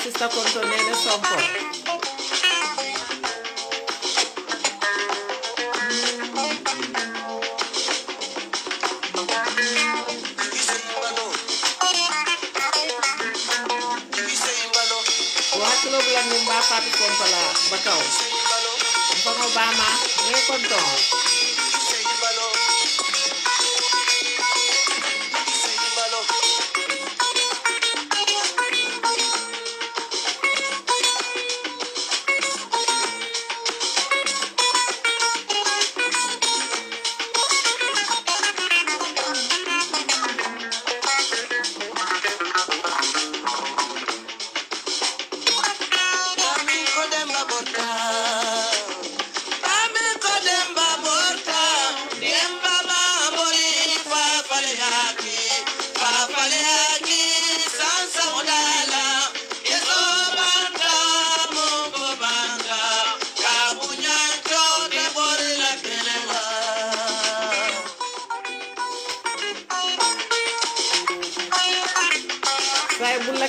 Sister Contonene Sonko. Wakilo bulan nimba papi kompala bakau. Mpono bama ne konton.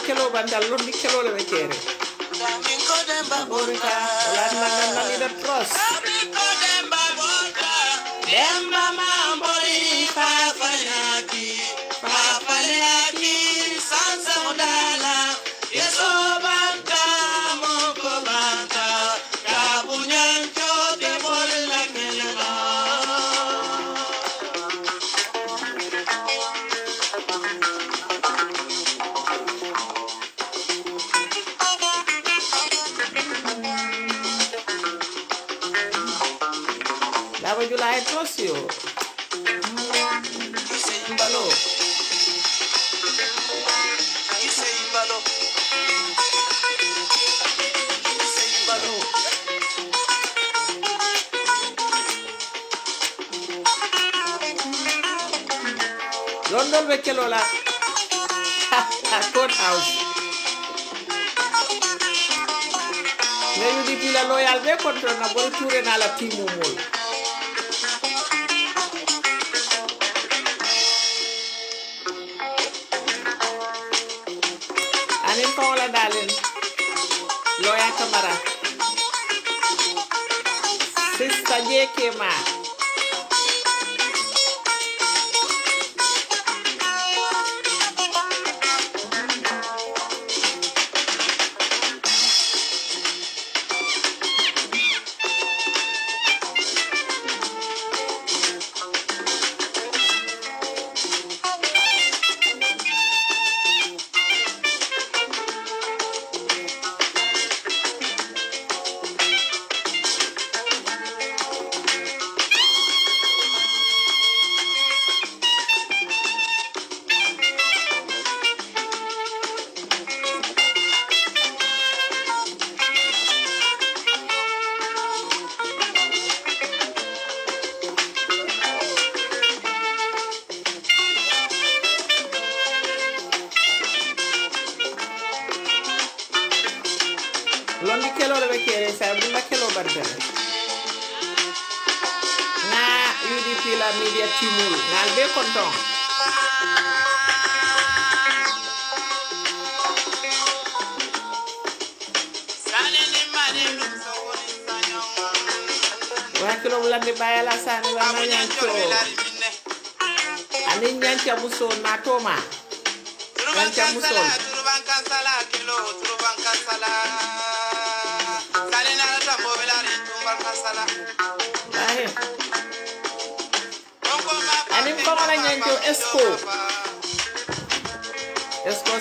Kelo bandal londi kelo le vecere Damingo demba borka la nana ni de pros Damingo demba borka demba mambori fa falaki sansa modala yeso banka moko banka kabunyancho de bolla kelela July Tosio. Balo. London Vekelola. Courthouse. Maybe the people are loyal. They control na bol tour na la team mol. Anin ko wala dalin. Loya Kamara. Sister JK Ma. kelo le kere sa bulla kelo bantale na UDP la media timul ngal be konton wa kelo bulande bayala sani wa nyancho ani nyancha muso na toma nyancha muso ani mkomana nyancho esco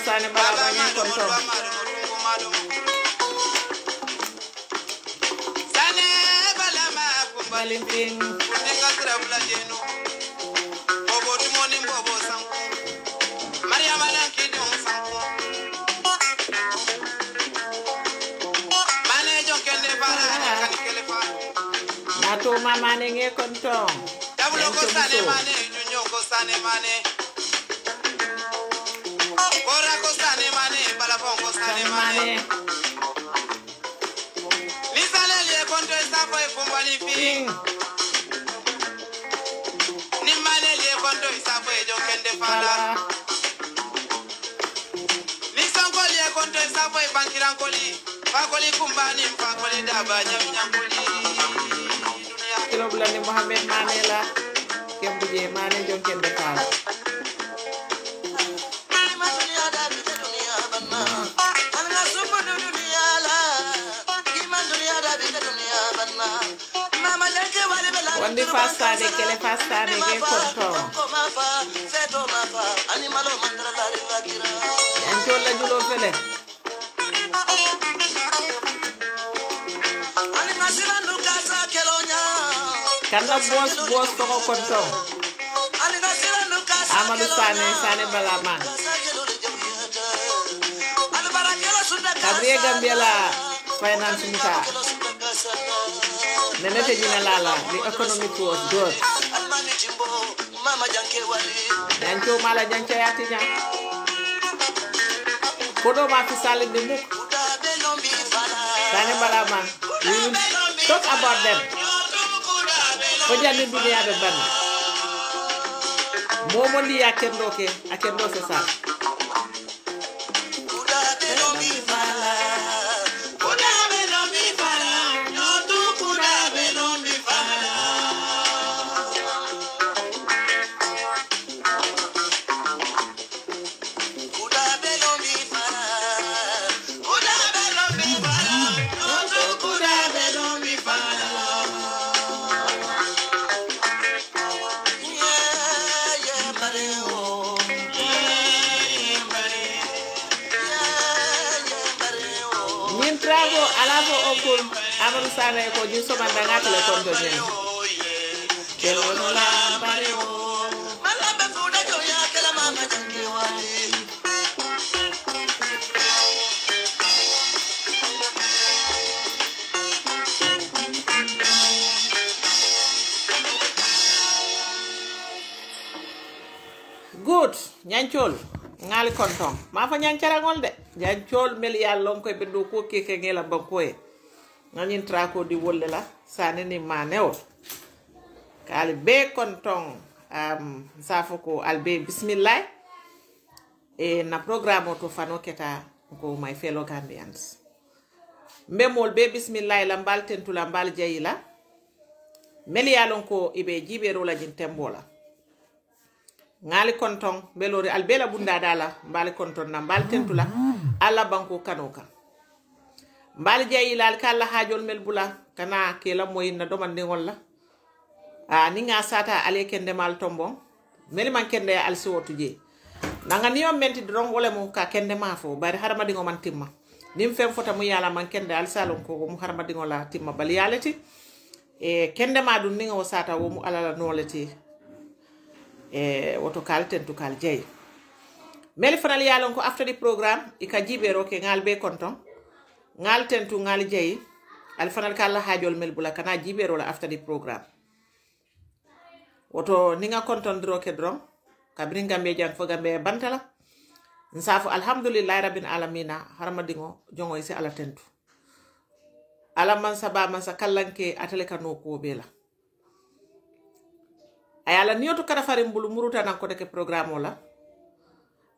sani bala nyan konton Valentin Nato mama nenge konton kilo bulani Mohamed Manela kembuje mane jonken de kala wandi fasta de kele fasta de ge konto anjo la julo fele kana boss to konto Amadou Sane Balama Gabriel Gambela finance muta nenete jina lala the economic was good jancho mala jancho yati jang kodo ma fi sale de muk Sane Balama we will talk about them ko jani dunia be ban momo ndi yakendo ke akendo se sa Amadou Sane ko ju soma danga tele konto jen kelo la bare o mala be fuda jo ya kala mama jangi wali good nyanchol ngali konton ma fa nyanchara ngol de nyanchol mel yallon koy be do ko keke ngela bankoy ngani trako di wolle la sane ni manew kali be konton safoko albe bismillah e na programme to fano keta ko my fellow Gambians memol be bismillah la mbal tentu la mbal jeyila meli yalon ko ibe jibero la jin tembola ngali konton belori albela bunda dala mbal konton na mbal tentu la ala banko kanoka mbal jeyila al kala hajol mel bula kana kela moy na domande ngolla ni nga sata ale kende mal tombo meli man kende al siwotuje nanga niyo menti dron wole mo ka kende ma fo bari harama dingo man timma nim fem fota mu yala man kende al salon ko mu harama dingo la timma bal yalati e kende ma dun ningo sata wo mu alala nolati e woto kalten to kal jey meli fanal yalon ko after the program ika jibero ke ngal be konton ngal tentu ngal jey al fanal kala hajol mel bula kana jibero la after the program woto ninga konton dro ke dron kabrin gambe jang fo gambe bantala nsafu alhamdulillah rabbil alamin harama dingo jongo isi ala tentu ala man saba man sa kallanke atale kano ko bela ayala niyoto kada farim bulu muruta nan ko deke programme wala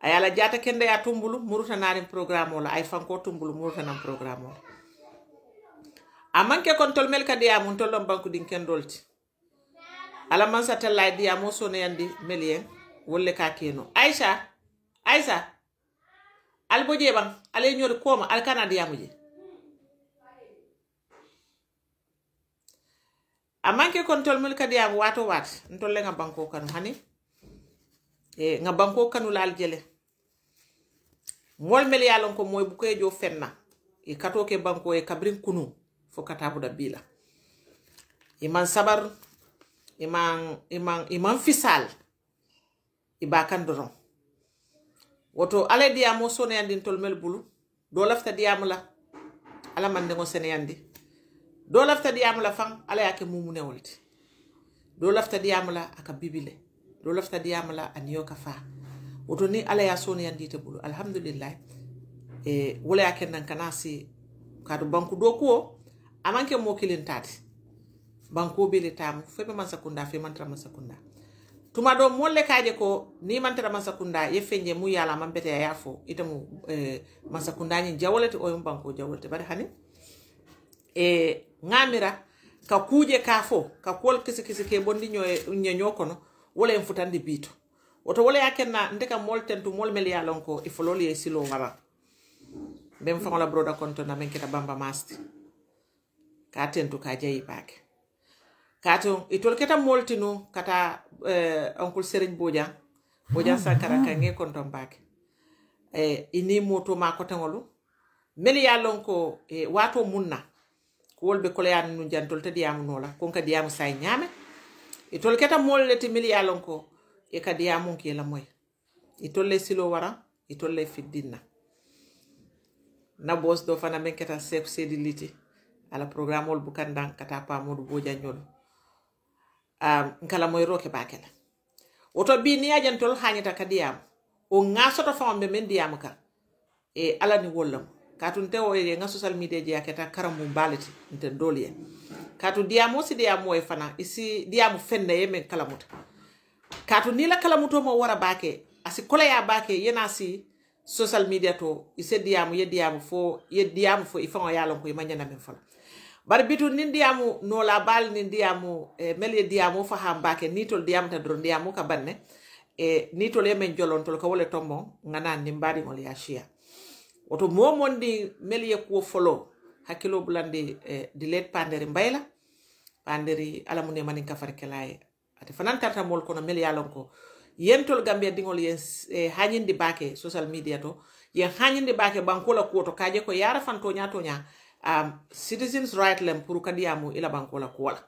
ayala jata kende ya tumbulu muruta narin programme wala ay fanko tumbulu muruta nan programme wala amanke kon tol mel kadiya mun tolom banku din kendolti ala man sa tella diya mo sone yandi melien wolle ka keno Aisha alboje bang ale nyori koma al kanadiya muje amanke kon tol mel kadiya wato wat ntolle nga banko kanu hani nga banko kanu lal jele mol mel yalon ko moy bu koy jo fenna e kato ke banko e kabrin kunu fo katabu da bila iman sabar iman fisal ibakan doron woto ale diamo sone yandi tol mel bulu do lafta diamo la ala man ngo sene yandi do lafta diamo la fang ala yake mumune wolti do lafta diamo la aka bibile do lafta diamo la aniyo ka fa woto ni ala ya sone yandi te bulu alhamdulillah e wala yake nan kanasi kadu banku do ko amanke mo kilintati banko bele tamu febe man sakunda fe man tara man sakunda tuma do molle kaje ko ni man tara man sakunda ye fenje mu yala man bete ya fo itamu man sakunda ni jawolete o yum banko jawolete bari hani ngamira ka kuje ka fo ka kol kisi ke bondi nyo kono wala en futandi bito woto wala yakenna ndeka mol tentu mol mel yalon ko ifololi e silo wara bem fa la broda konto na men kita bamba masti ka tentu ka jayi bake kato itol keta moltinu kata oncle Serigne Boja Sankara kange konton bake ini moto ma ko tangolu meli yalon ko wato munna ko wolbe ko yan nu jantol te diamu nola kon ka diamu say nyame itol keta molleti meli yalon ko e ka diamu ke la moy itol le silo wara itol le fiddina na boss do fana men keta sep sediliti ala programme ol bukandan kata pa modu Boja nyol nkala moy roke bakela oto bi ni ajantol hanyata kadiyam o ngasoto fambe men diyam ka e ala ni wollam katun tewo e nga social media je aketa karamu balati nte doliye katu diyamo si diyamo e fana isi diyamo fenne yemen kalamuta katu ni la kalamuto mo wara bake asi kola ya bake yena si social media to ise diyamo ye diyamo fo ifango yalon ko imanyana men fala bar bitu ni diamu no la bal ni diamu mel diamu fa hambake nitol diamu ta dron diamu ka banne nitol e men jolon tol ko wole tombo ngana ni mbari ngol ya shia oto momondi mel ye ko folo hakilo bulandi di let panderi mbayla panderi alamune manin ka farkelaye ate fanan tarta mol kono mel yalon ko yentol gambia dingol yen hanyindi bake social media to yen hanyindi bake bankola ko to kaje ko yara fanto nyato nya citizens right lem pour kadiamu ila bankola ko wala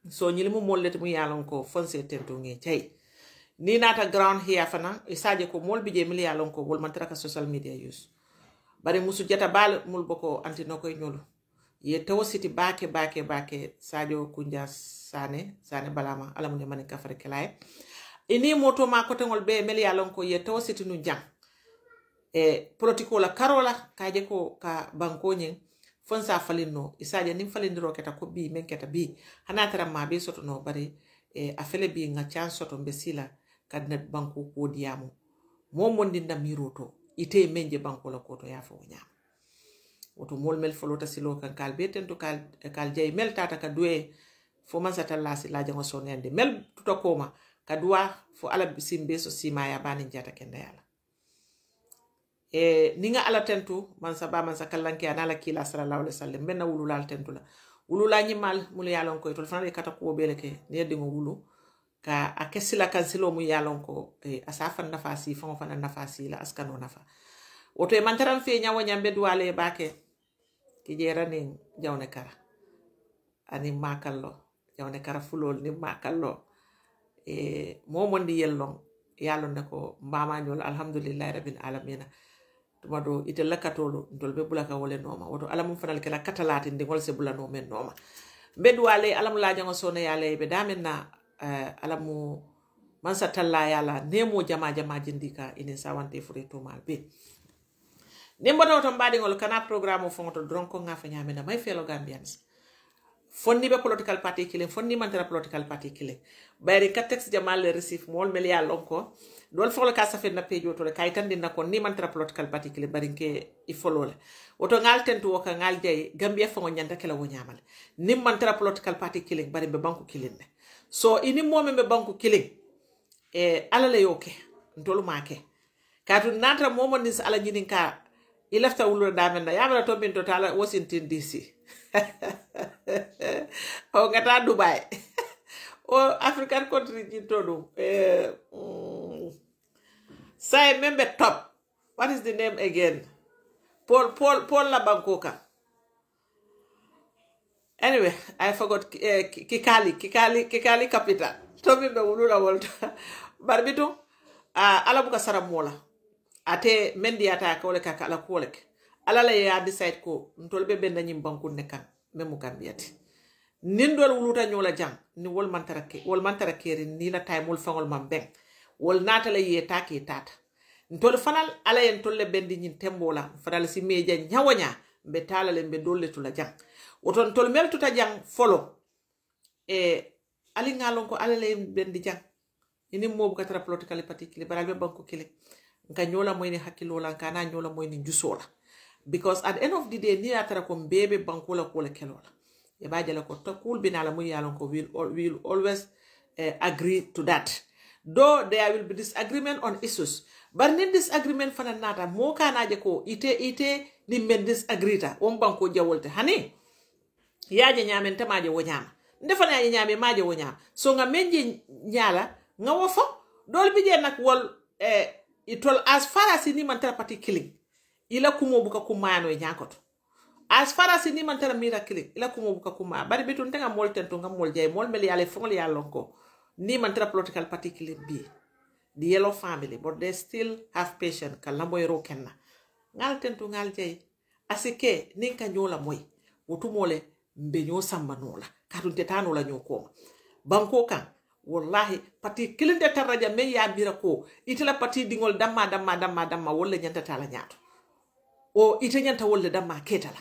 so nyilimu mollete mu yalon ko fonse tento nge tay ni nata ground here fana isaje ko mol bije mil yalon ko wol man traka social media use bare musu jata bal mul boko antino koy nyolo ye taw city bake sadio kunja sane balama ala mun man ka fare kelay ini moto ma ko tengol be mil yalon ko ye taw city nu jang politiko la karola kaje ko ka banko nyen fonsa falino isaje nim falindiro keta ko bi men keta bi hanatara ma be soto no bari afele bi nga chance soto mbesila kadnet banko ko diamu momondi na miroto ite menje banko la ko to yafo nyam woto mol mel folota silo kan kal beten to kal jey mel tata ka duwe fo man sata lasi la jango sonende mel tuto koma ka duwa fo ala simbe so sima ya bani jata kenda yala ninga ala tentu man sakallanke anala kila sallallahu alaihi wasallam benna wululal tentu la wulula nyimal mul yalon ko to fana kata ko beleke ne dingo wulu ka akesila kan silo mu yalon ko asafan nafasi fon fana nafasi la askano nafa woto e mantaram fe nyawo nyambe duwale bake ki jerani jawne kara ani makallo jawne kara fulol ni makallo momondi yellon yalon ne ko mama nyol alhamdulillah rabbil alamin tumado ite lakatolo ndolbe bulaka wole noma woto alamu fanal kala katalati ndingol se bulano men noma bedwale alamu la jango sona yale be damenna alamu mansa talla yala nemo jama jindika inen sawante fure to malbe nimbo to mbadi ngol kana programme fonto dron ko ngafa nyamena may fellow Gambians fonni be political party killing fonni mantara political party killing bayri ka text jamal le receive mol mel ya lonko dol folo ka safe na page woto le kay tan dinna ko ni mantara political party killing bari ke I follow le woto ngal tentu woka ngal jey Gambia fongo nyanta kala wo nyamal ni mantara political party killing bari be banku killing so ini momi be banku killing ala le yoke ndolu make katu natra momo nis ala nyinin ka ilafta wulu damenda yamala to min totala Washington DC o gata Dubai o African country jitodu say member top what is the name again Paul la Bankoka anyway I forgot Kikali capital to min be wulu la wolta barbitu ala buka saramola ate mendi ata ka wala ka ala kolek ala la ya decide ko ntolbe ben nyim banku nekan memu Gambiati nindol wuluta nyola jang ni wol mantara keri ni la tay mul fangol mam ben wol nata la ye taki tata ntol fanal ala yen tolle bendi nyin tembola fanal si meja nyawanya be tala le be dolle tula jang woton tol mel tuta jang folo ali ngalon ko ala le bendi jang ini mobu katara political particular barabe banku kile nka nyola moyni hakilola kana nyola moyni jusola because at the end of the day ni atara ko bebe bankola kola kelola e bajala ko to kul binala mu yalon ko will always agree to that though there will be disagreement on issues but nin disagreement fana nata mo kana je ko ite ni men disagree on banko jawolte hani yaaje nyamen tamaje wo nyama ndefana yaaje nyame maje wo nyama so nga menje nyala nga wofo dol bije nak wol itol as far as ni mantara party killing ila kumo buka kumano e nyakoto as far as ni mantara mira killing ila kumo buka kuma bari bitun tanga mol tento ngam mol jay mol mel yale fongol yalonko ni mantara political party killing bi the yellow family but they still have patience kala moy ro kenna ngal tento ngal jay asike ninka nyola moy wotumole mbe nyo samba nola kadun tetano la nyoko banko kan wallahi pati kilinde taraja men ya bira ko itela pati dingol damma wolle nyanta tala nyaato o ite nyanta wolle damma ketala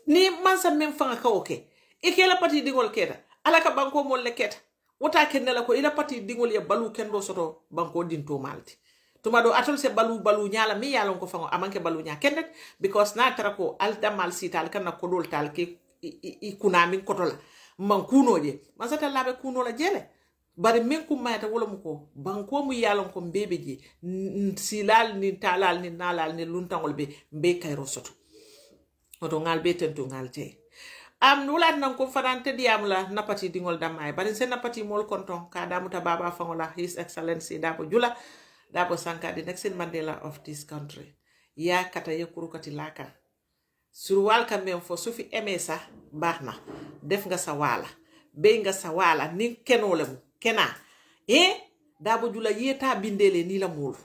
ni mansa men fanga ka oke ikela pati dingol keta alaka banko molle keta wota kennela ko ila pati dingol ya balu kendo soto banko dinto malti tuma do atol se balu nyala mi yalon ko fango amanke balu nya kennet because na tara ko al damal sital kana ko dol tal ke kunami kotola man kunoje masata labe kunola jele bari men ko mayata wala muko banko mu yalon ko bebeji silal ni talal ni nalal ni luntangol be kayro soto oto ngal be tento ngal te am nulat nan ko farante diam la napati dingol damay bari sen napati mol konton ka damuta baba fangola his excellency dabo jula dabo sanka the next Mandela of this country ya kata yakuru kati laka surwal kam men fo sufi emesa baxna def nga sa wala be nga sa wala ni kenole mu kena dabo jula yeta bindele ni la mulu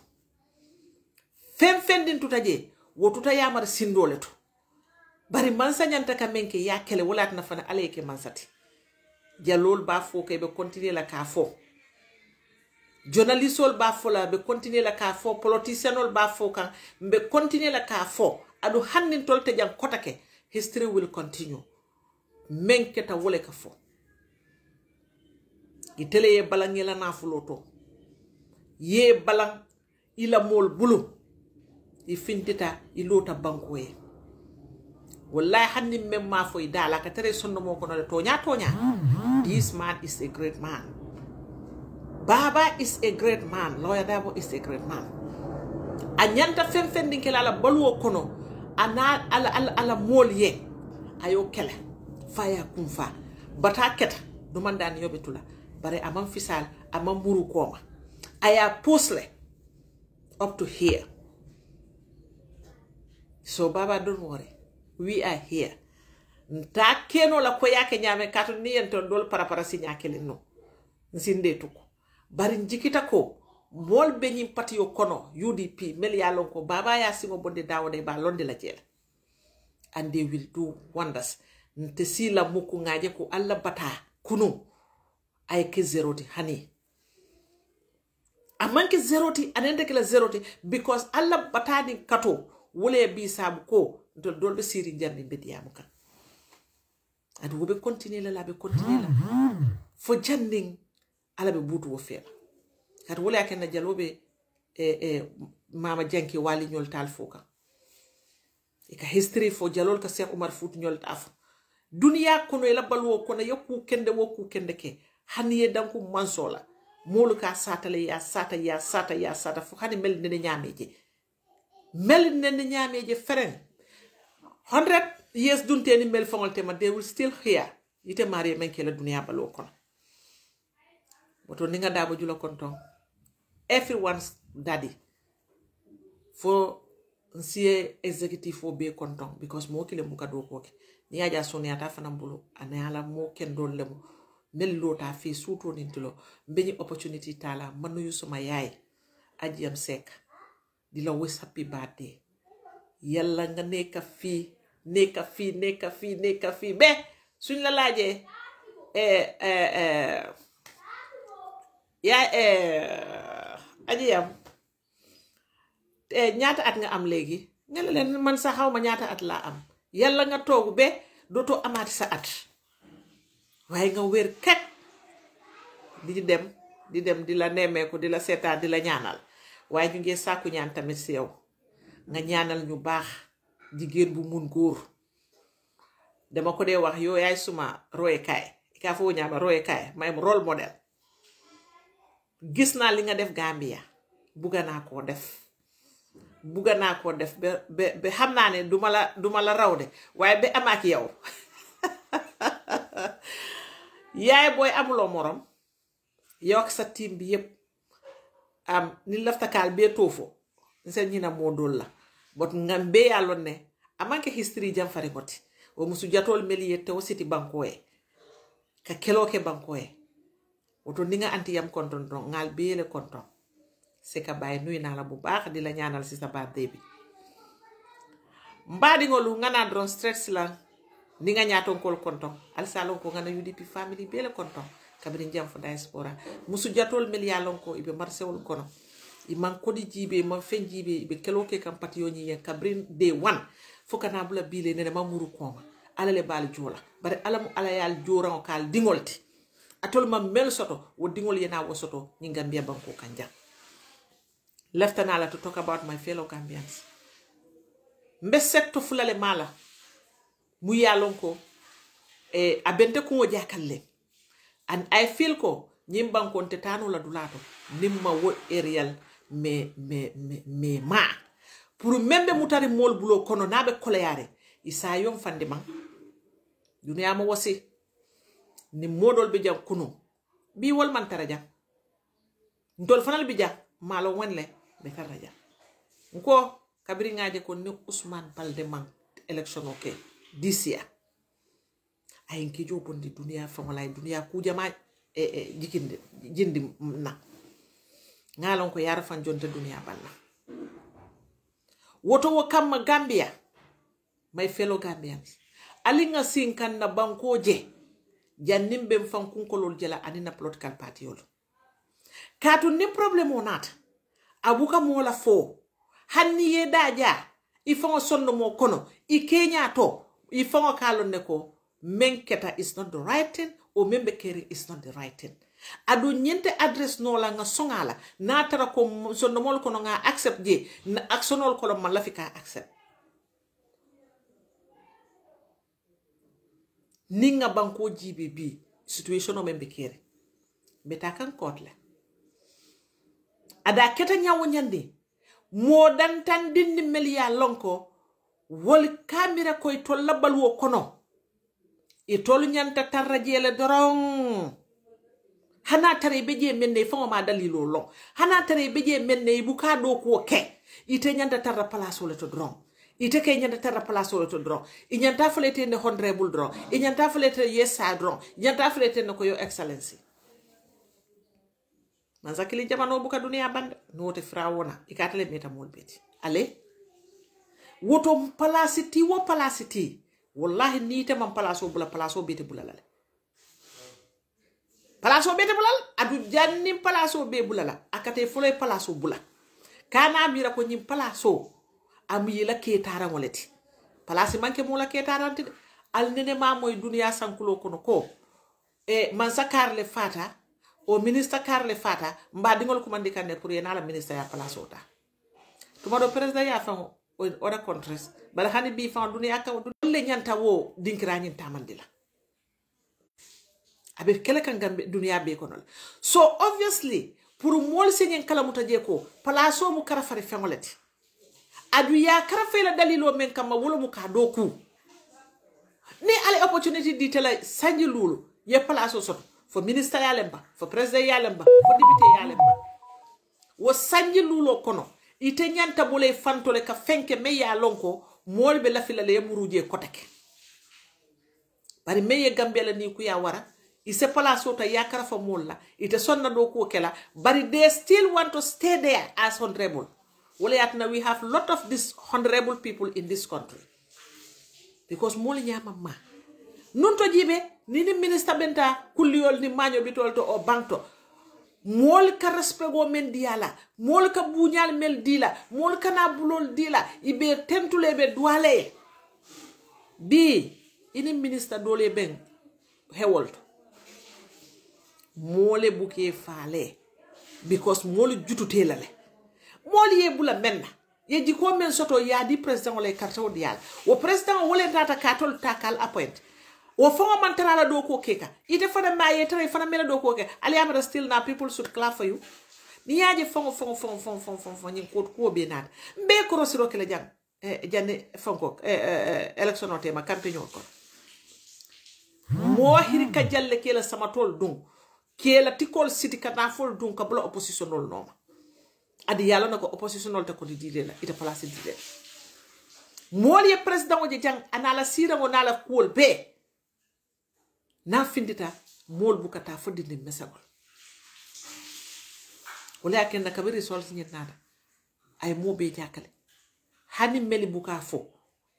fendin tutaje wo tuta yamar sindole to bari mansa nyanta ka menke ya kele wala na fana aleke mansati jalol ba fo ke be continuer la ka fo journalistol ba fo la be continuer la ka fo politicianol ba fo kan be continuer la ka fo adu hannin tolte jam kotake history will continue menke ta wole ka fo itele ye balang yela na fuloto ye balang ila mol bulu ifintita ilota bankoe wallahi hanni memma fo idala ka tere sonno mo ko no tonya this man is a great man baba is a great man lawyer Dabo is a great man anyanta fenfendin kala la baluwo kono ana ala mol ye ayo kala faya kumfa bata keta do mandani yobetula bare amam fisal amam buru koma aya posle up to here so baba don't worry we are here nta keno la ko yake nyame kato niento dol para sinya kele no nsinde tuko bari njikita ko mol benyim patio kono UDP mel ya lon ko baba ya simo bonde dawde ba londe la jela and they will do wonders nte sila muku ngaje ko alla bata kunu ay ke zeroti hani amanke zeroti anende kala zeroti because alla batadi kato wole bi sabu ko dolbe siri janni bediyamu kan adu wobe continuer la be continuer la fo janding ala be butu wo fela kat wole akena jalobe mama janki wali nyol tal foka ka history fo jalol ka Cheikh Omar Fout nyol taf duniya kono ila balwo kono yakku kende woku kende ke haniye danku mansola molu ka satale ya sata fo hani mel ne ñaameje feren 100 years dunte ni mel fongol tema they will still here ite mari men ke la duniya balwo kono woto ninga dabo julo konton everyone's daddy for nsie executive for be konton because mo kile muka do koke ni aja soni ata fana mbulu anala mo ken don lemu mel lota fi suto nintilo mbeni opportunity tala manu yusuma yaay ajiyam sek di la wish happy birthday yalla nga neka fi be suñ la laaje ajiyam ñaata at nga am léegi nga leen man sa xawma ñaata at la am yalla nga toogu be doto amaati sa at waaye nga wér kat di dem di la nemmeeku di la seetaan di la ñaanal waaye ñu ngi sàkku ñaan tamit si yow nga ñaanal ñu baax jigéen bu mun góor dama ko dee wax yow yaay suma royekaay ka foo ñaama royekaay may role model gis naa li nga def Gambia bugga naa koo def ba xam naa ne duma la raw de waaye ba am ak yow yaay booy amuloo morom yow ak sa team bi yépp am ni laftakaal bee toofo nsen ñina moo dool la bot ngam be yallon ne amanke history jam fari goti o musu jatol meliyette o siti bankoe ka keloke bankoe woto ninga anti yam konton don ngal beele konton se ka bay nuy na la bu baax di la ñaanal ci sa birthday bi mbadi ngolu ngana dron stress la ninga ñaaton kol konton al salon ko ngana UDP family beele konton kabri jam fo diaspora musu jatol mel yallon ko ibe marsewol kono iman kodi jibe man fen jibe ibe keloke kam patiyoni yen kabrin day 1 fokana bula bile nene mamuru koma alale bal jola bare alamu alayal joran kal dingolti atol ma mel soto wo dingol yena wo soto ni Gambia banko kanja leftana la to talk about my fellow Gambians mbe setto fulale mala mu yalon ko abente ko jakalle and I feel ko nyimban ko tetano la dulato nimma wo aerial me ma pour membe mutari mol bulo kono nabe koleyare isa yon fande man dunya ma wasi ni modol be jam kuno bi wol man taraja ndol fanal bi ja malo wonle be taraja ko kabiri ngaaje ko ne Ousmane Balde man election okay this year ay nki jobondi dunya fa wala dunya ku jama jikinde jindi na ngalon ko yara fan jonte dunya balla woto wo kam Gambia my fellow Gambians alinga sinkan na banko je jannimbe fan kunkolol jela anina political party yolo katu ni problem onata abuka mola fo hanni yedaja ifon sonno mo kono I Kenya to ifon kalon ne ko menketa is not the right thing o membe keri is not the right thing adu nyente address no la nga songala na tara ko sonno mol kono nga accept je na actionol ko man la fika accept ninga banko GBB situation o membe keri beta kan kotle ada keta nyawo nyande mo dan tan dindi melia lonko wol kamera koy to labal wo kono e tolu nyanta tarrajele dorong hana tare beje menne fo ma dalilo long hana tare beje menne buka do ko ke ite nyanta tarra place wala to dorong ite ke nyanta tarra place wala to dorong i nyanta flete ne honorable dorong i nyanta flete yesa dorong nyanta flete ne ko yo excellency manzakili jamano buka dunia bande note frawona ikatale meta molbeti ale woto palasiti wo palasiti wallahi ni te man palaso bula palaso bete bulala palaso bete bulal adu janni palaso be bulala akate fulay palaso bula kana mira ko nyim palaso am yila ketara moleti place manke mo la ketarante al nene ma moy dunia sankulo kono ko e man sakarle fata o ministre karle fata mba dingol ko mandi kanne pour yena la ministre ya place ota tuma do president ya fa oda contres bala hani bi fa dunia ka le nyanta wo dinkira nyin tamandila abe kele kan gambe dunia be kono so obviously pour mol senyen kala mutaje ko place o mu kara fare fengoleti adu ya kara fe la dalilo men kam wolo mu ka doku ni ale opportunity di tele sanji lulu ye place o soto fo ministre ya lemba fo president ya lemba fo député ya lemba wo sanji lulo kono ite nyanta bole fantole ka fenke me ya lonko mol be la fila le muruje kotake bari me ye gambela ni ku ya wara ise place o ta ya kara fa molla ite sonna do ko kela bari they still want to stay there as honorable wala yatna we have lot of these honorable people in this country because mol nyama ma non to jibe ni ministre benta kuliol ni maño bitol to o bankto mol ka respego men diala mol ka buñal mel dila mol kana bulol dila ibe tentule be douale bi ini ministre dole ben hewolt mole buke faale because mol jutute lale mol ye bula menna ye jiko men soto ya di president wala karto dial o president wala tata katol takal appoint o fonga mantara la do ko keka ite fana maye tare fana mela do ko ke ali amara still now people should clap for you ni yaje fongo ni ko be nat be ko rosiro ke la jang jande fonko election o tema campagne ko mo hiri ka jalle ke la sama tol dum ke la tikol city kana fol dum ka bla opposition nol no adi yalla nako opposition nol ta ko di dile la ite place dile mo li president o jang anala sira mo nala kol be na findita mol bukata fodinde mesagol wala ken na kabiri sol sinyet nada ay mo be jakale hani meli buka fo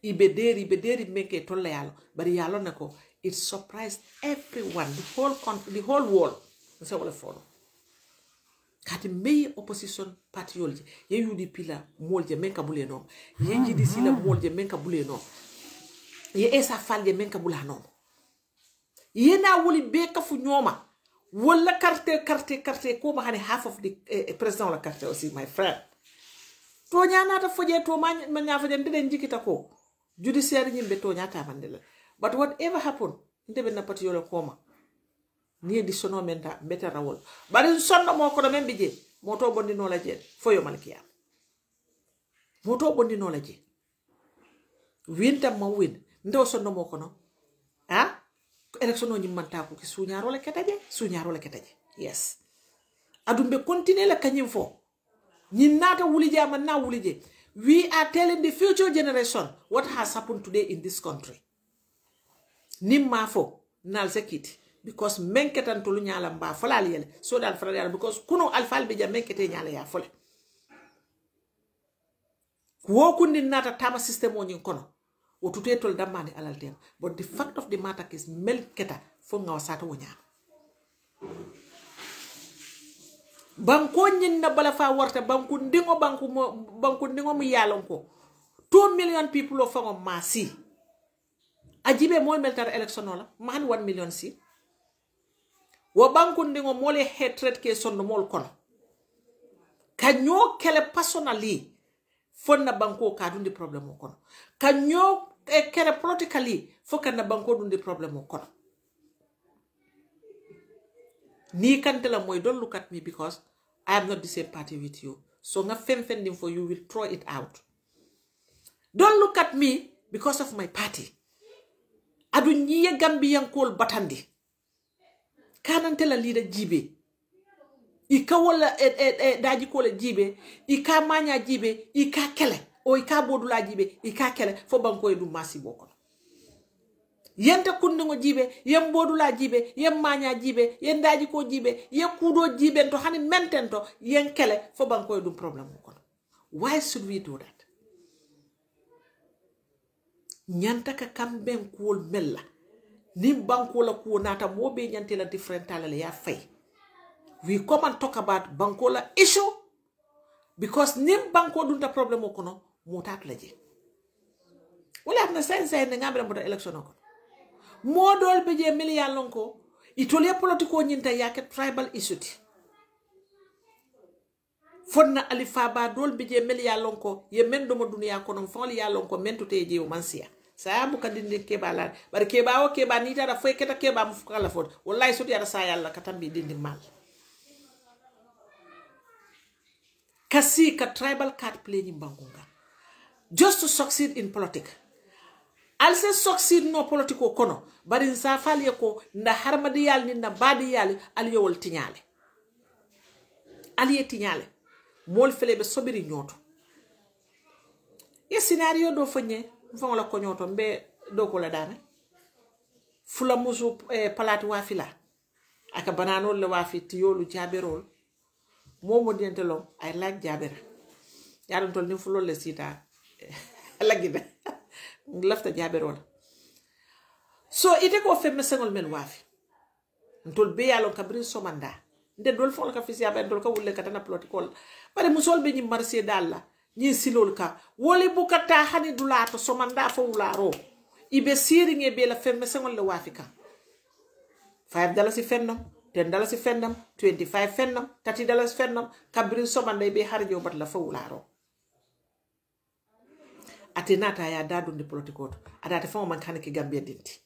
ibe deri menke tolla yalo bari yalo nako it surprised everyone the whole world so wala follow kati mey opposition party yolje ye UDP la molje menka bule no ye GDC la molje menka bule no ye esa falje menka bula no yena wuli be ka fu nyoma wala carte ko ma hani half of the president la carte aussi my friend to nyana ta foje to ma nya foje ndeden jikita ko judiciaire nyimbe to nyata mandela but whatever happen ndebe na pati yolo koma ni di sono menta beta rawol bari sonno mo ko do membe je moto bondi no la je foyo malkiya moto bondi no la je winta ma win ndo sonno mo ko no ha election o nyimanta ko ki suñaro la ketaje yes adumbe continue la kanyim fo nyin nata wulije man na wulije we are telling the future generation what has happened today in this country nimma fo nal sekiti because menketan to lu nyala mba falal yele so dal falal yele because kuno alfal be jam menkete nyala ya fole ko kundi nata tama system o nyin kono o tutetol damani alal tem but the fact of the matter is melketa fo ngaw sata wonya banko nyin na bala fa warta banku ndingo mu yalon ko 2 million people of fango masi ajibe mo meltar election la man 1 million si wo banku ndingo mole hatred ke sonno mol kono kanyo kele personally fonna banko ka dundi problem kono kanyo kele politically foka na banko dundi problem kono ni kantela moy don't look at me because I am not the same party with you so nga fending for you will throw it out. Don't look at me because of my party adu nyiye Gambian kol batandi kanantela leader jibe ika wala daji kole jibe ika manya jibe ika kele o ika bodula jibe ika kele fo banko e dum masi boko yenta kundingo jibe yem bodula jibe yem manya jibe yen daji ko jibe ye kudo jibe to hani mentento yen kele fo banko e dum problem ko why should we do that nyanta ka kamben kuol mella ni banko la ko nata mobe nyantela different talale ya fay. We come and talk about Bankola issue because nim banko dunta problem okono mutatu laje wala na sai ne ngambe mboto election ko modol be je milliard lonko itole politiko nyinta yake tribal issue fonna alifa ba dol be je milliard lonko ye men do mo duniya ko non fon ya lonko men to teje o mansia sa bu kadinde ke bala bar ke ba o ke ba ni tara fo keta ke ba mu fukala fot wallahi so yara sa yalla katambi dindi mal kasi ka tribal card play ni bangunga just to succeed in politics also succeed no politico kono bari sa fali ko nda harmadi yal ni na badi yal al yowol tinyale aliye tinyale mol fele be sobiri nyoto e scenario do fanye mfon la ko nyoto mbe do ko la dana fula musu palati wafila aka banano le wafi tiyolu jaberol momo dientelo ay like jabera yaron tol ni fulo le sita lagida lafta jaberol so ite ko femme sengol men wafi ntol be yalon kabrin somanda nde dol fon ka fisi abe dol ka wulle katana political bare musol be ni marché dalla ni silol ka woli bukata hani dulato somanda fo wularo ibe siringe be la femme sengol le wafi ka $5 fennam $10 fennam 25 fennam $30 fennam kabrin somanda be harjo bat la fo wularo atenata ya dadu ndi political adate fon man kaniki gambia dinti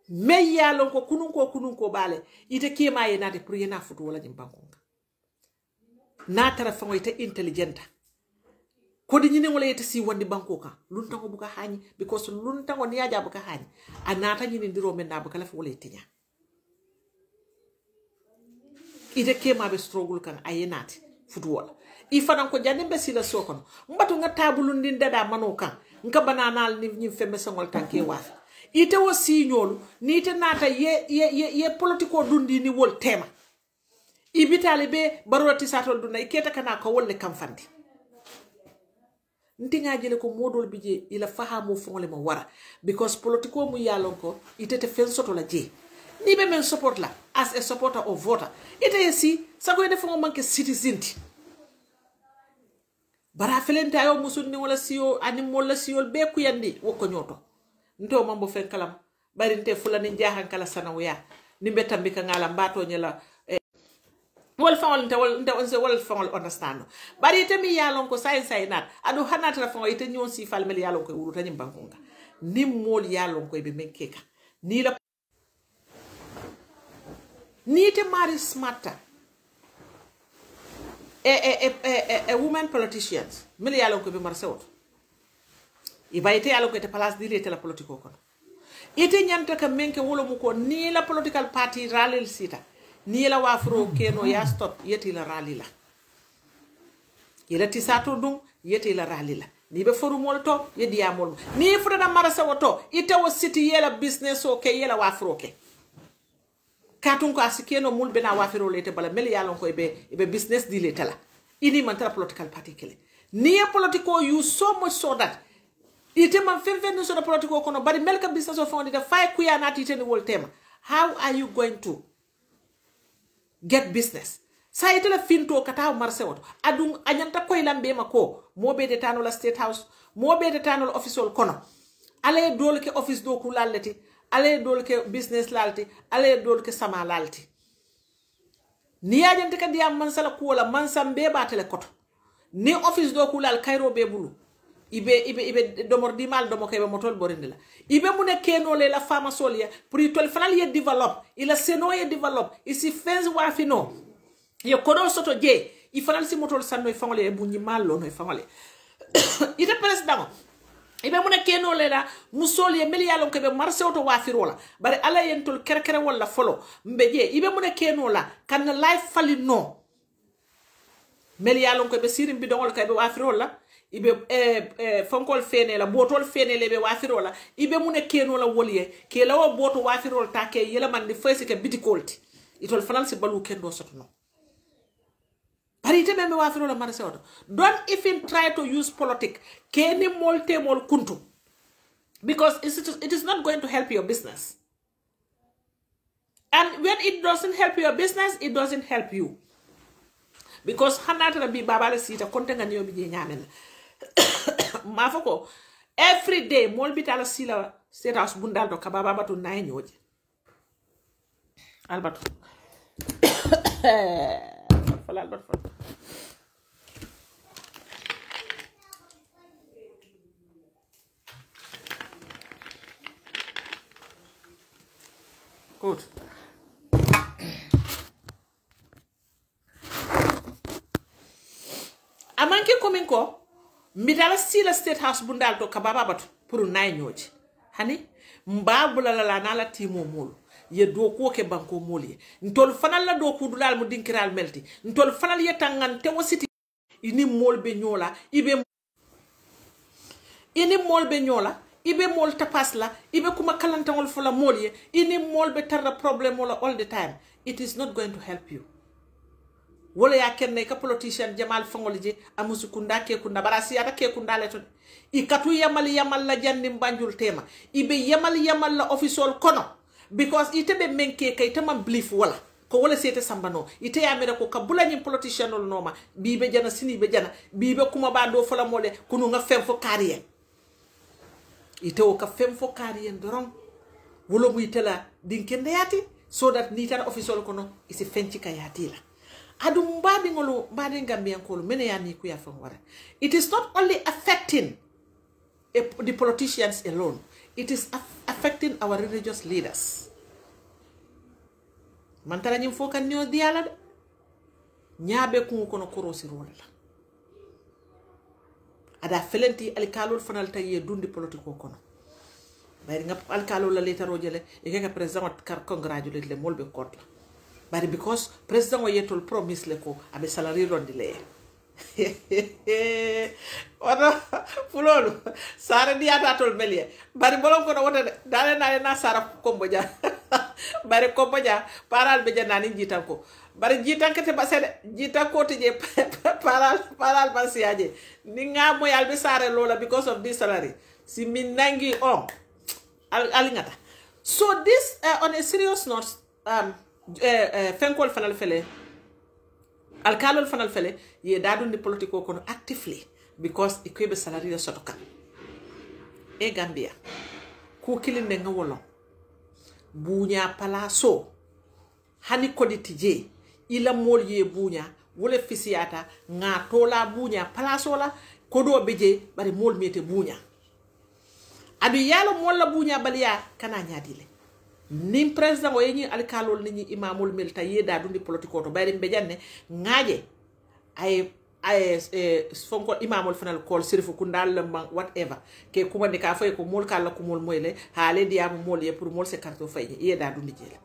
me yalon ko kunun ko bale ite kema ye nati pour yena futu wala jim bankunga na tara fango ite intelligenta ko di nyine wala yete si wandi bankoka lun tango buka hanyi because lun tango ni aja buka hanyi anata nyine ndiro men na buka la wala itinya ite kema be struggle kan ayenati futu wala ifana ko jande be sila sokono mbatu nga tabulu ndin dada manoka nka bananal ni femme sangol tanke wafi ite wo signolu ni te nata ye politiko dundi ni wol tema ibitale be baroti satol dunda iketa kana ko wolle kam fandi ntinga jele ko modol bije ila fahamo fongole mo wara because politiko mu yalon ko ite te fen soto la je ni be men support la as a supporter of voter ite si sago ide fongo manke citizen bara felenta yo musunni wala siyo animol la siyo be ku yandi woko nyoto nto mambo fen kalam bari nte fulani jahan kala sanawiya ni betambi ka ngala mbato nyela wol fawol nte wol fawol understand bari ite mi yalon ko say nat adu hanata la fawol ite nyon si fal mel yalon ko wuruta nyim bankunga ni mol yalon ko be menkeka ni la ni te mari smarta women politicians mel yalon ko be marsewot iba ite yalon ko te place di te la politiko ko ite nyanta ka menke wolo mu ko ni la political party ralil sita ni la wafro keno ya stop yeti la ralila yeti sato dum yeti la ralila ni be foru molto yedi ya mol ni fuda marasa woto ite wo city yela business o ke yela wafro ke katun ko asikeno mul bena wafiro lete bala mel yalon ko be business di lete la ini man tra political party kele ni politico you so much so that ite man fen so da politico kono bari melka business of fondi da fay kuya nati ite ni wol tema how are you going to get business sa ite la finto kata marse woto adun anyanta koy lambe mako mobe de tano la state house mobe de tano official kono ale dol ke office do ku lalati ale dol ke business lalti ale dol ke sama lalti ni ajante ka diam man sala ko la man sambe batele koto ni office do ku lal kayro be bulu ibe domordi mal domo kay be motol borindila ibe mune keno le la fama solia pour tol fanal ye develop ila seno ye develop isi fens wa fino ye kodo soto je i fanal si motol sanno e fangole e bunyi mallo no e fangole ite president ibe mune keno le la musoli e meli yalon ke be marché auto wa firola bari ala yentol kerkere wala folo mbeje ibe mune keno la kan life fali no meli yalon ko be sirim bidongol kay be wa firola ibe fonkol fene la botol fene le be wafirola ibe mune keno la woliye ke lawo boto wafirol ta ke yela man di fesi ke bitikolti itol fanal si balu kendo sotono parite me wafirola marse oto don't even try to use politics keni molte mol kuntu because it is not going to help your business, and when it doesn't help your business it doesn't help you. because hanata bi baba la sita konte nga nyobi je nyamen ma fako every day mol bitala sila state house bundal do kababa batu nay nyoje albatu fala albatu fala good amanke komin ko mbitala sila state house bundal to kababa batu pour nay nyoje hani mbabula la nala timo mulu ye do ko ke banko moli ntol fanal la do ko dulal mu dinkiral melti ntol fanal ye tangan te wasiti ini molbe nyola ibe ibe mol tapas la ibe kuma kalantangol fula molye ini molbe tarra problem wala all the time. It is not going to help you. Wala ya kenne ka politician Jamal Fangolije amusu kunda ke kunda barasi ata ke kunda le to ikatu yamal la janni banjul tema ibe yamal la official kono because ite be menke kay tamam belief wala ko wala sete sambano ite ya mera ko kabula nyi politician no noma bibe jana sini be jana bibe kuma ba do fala mole kunu nga fem fo carrière ite o ka fem fo carrière doron wolo mu itela dinkende yati so that ni tan official kono isi fenci kayati la adu mbadi ngolo mbadi Gambian ko mene ya ni ku ya fa wara. It is not only affecting the politicians alone, it is affecting our religious leaders. Mantara nyim fokan nyo diala de nyaabe ku kono korosi rola la ada felenti alkalol fanal taye dundi politiko kono bari nga alkalol la letaro jele e ka president kar congratulate le molbe court la bari because president o yetol promise le ko abe salary rondi le ona fulolu sara diata tol melie bari bolon ko wota dale na sara komboja bari komboja paral be janani jitan ko bari jitan kete basede jitan ko tije paral basiaje ni nga moyal be sare lola because of this salary si minangi on alingata. So this on a serious note fenkol fanal fele alkalol fanal fele ye dadun di politiko kono actively because ikwebe salary da sotoka e Gambia ku kilinde nga wolon bunya palaso hani koditi je ila mol ye bunya wole fisiata nga tola bunya palaso la kodo beje bari mol mete bunya adu yalo mol la bunya baliya kana nyaadile nim president o yenyi alkalol ni imamul milta yeda dundi politiko to bayri mbejanne ngaaje ay fonko imamul fanal kol sirifu kundal lemban whatever ke kuma de ka fay ko mol kala ko mol moyle haale diam mol ye pour mol se carte fay yeda dundi jele